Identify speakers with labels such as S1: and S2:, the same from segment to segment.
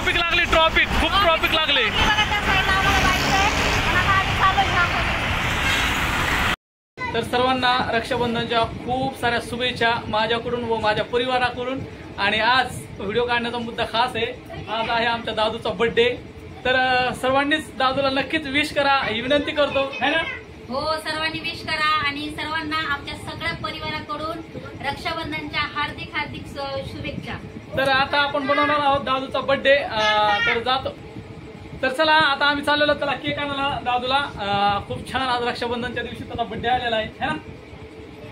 S1: Traffic लागली, traffic खूप traffic लागले. तर सर्वांना रक्षाबंधनच्या खूप साऱ्या शुभेच्छा माझ्याकडून व माझ्या परिवाराकडून. आणि आज व्हिडिओ काढण्याचा मुद्दा खास आहे, आज आहे आमच्या दादूचा बर्थडे. तर सर्वांनीच दादूला नक्कीच विश करा ही विनंती करतो, है ना?
S2: हो, सर्वांनी विश करा आणि सर्वांना आमच्या सगळ्या परिवाराकडून रक्षाबंधनच्या हार्दिक हार्दिक शुभेच्छा.
S1: तर आता आपण बनवणार आहोत दादूचा बर्थडे. तर जातो. तर चला आता आम्ही चाललेलो त्याला केक आणायला दादूला. खूप छान आज रक्षाबंधनच्या दिवशी त्याचा बर्थडे आलेला आहे, है ना?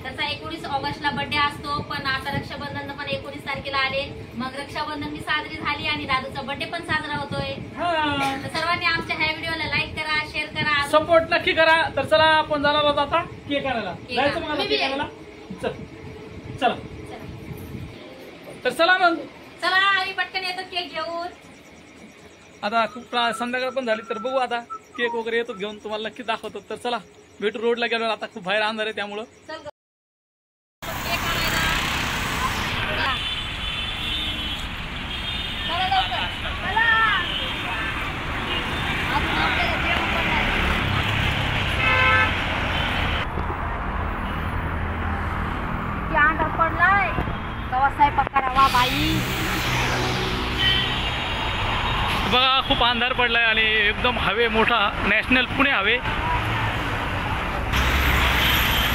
S2: त्याचा 19 ऑगस्टला बर्थडे असतो, पण आता रक्षाबंधन पण 19 तारखेला आले. मग रक्षाबंधन साजरी झाली आणि दादूचा बर्थडे पण साजरा होतोय. सर्वांनी आमच्या ह्या व्हिडिओला लाईक करा, शेअर करा,
S1: सपोर्ट नक्की करा. तर चला आपण जाणार आहोत आता केक आणायला. जायचं मग आता केक आणायला. चला तर चला मग.
S2: चला आम्ही पटकन येतो केक घेऊन.
S1: आता खूप संध्याकाळ पण झाली, तर बघू आता केक वगैरे येतो घेऊन, तुम्हाला नक्की दाखवतो. तर चला भेटू रोडला गेलो. आता खूप बाहेर अंधार आहे त्यामुळं.
S2: पडलाय कवा स्वयंपाक करावा बाई.
S1: बघा खूप अंधार पडलाय आणि एकदम हवे मोठा नॅशनल पुणे हवे.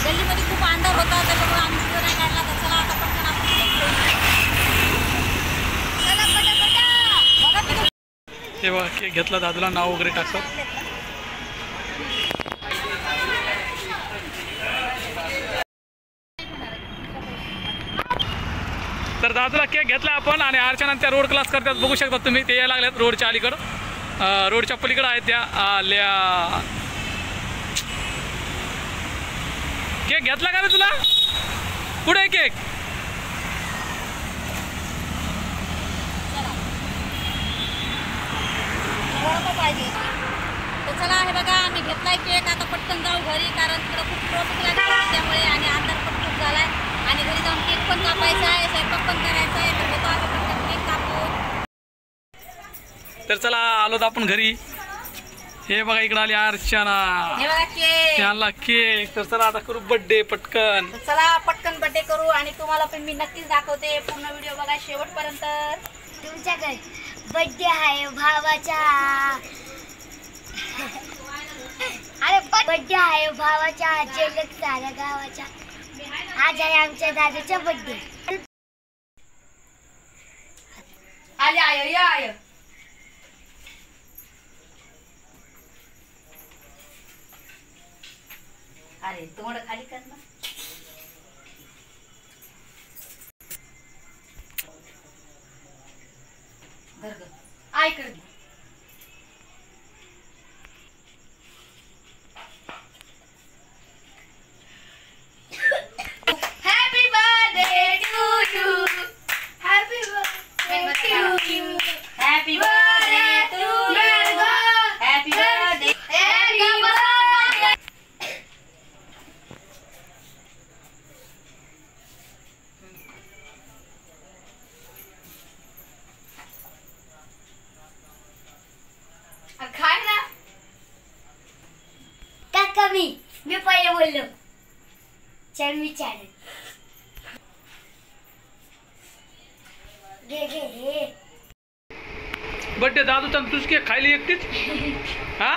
S2: गल्लीमध्ये खूप अंधार होता, त्याच्यामुळे आम्ही व्हिडिओ नाही काढला. तर चला आता पटकन आपण
S1: हे बघा केक घेतला दादूला, नाव वगैरे टाकतात. तर दादूला केक घेतला आपण आणि अर्चना त्या रोड क्लास करतात, बघू शकता तुम्ही. ते यायला लागल्यात रोडच्या अलीकडं, रोडच्या पलीकडं आहेत त्या आल्या. केक घेतला का रे तुला? कुठे आहे केक?
S2: तर चला हे बघा आम्ही घेतलाय केक. आता पटकन जाऊ घरी, कारण तिकडं खूप ट्रॉफिक लागली त्यामुळे आणि अंधार पण खूप झालाय. आणि घरी जाऊन केक पण कापायचा आहे, स्वयंपाक पण करायचा आहे. तर घेतो आता पटकन केक कापून.
S1: तर चला आलोत आपण घरी. हे बघा इकडे आली अर्चना,
S2: हे बघा केक
S1: आणला केक. तर चला आता करू बर्थडे पटकन.
S2: चला पटकन बर्थडे करू आणि तुम्हाला पण मी नक्कीच दाखवते. पूर्ण व्हिडिओ बघा शेवटपर्यंत.
S3: तुमच्याकडे बर्थडे आहे भावाचा. अरे बर्थडे आहे भावाचा, जलक साऱ्या गावाचा. आज आहे आमच्या दादाचा बर्थडे.
S2: आले आय आय. अरे तोंड खाली कर ना. धर ग आय कर.
S3: खाय ना काका. मी पहिले बोललो. चल मी चालेल. घे
S1: बर्थडे दादूचा तुझ केक खायली एकटीच. हा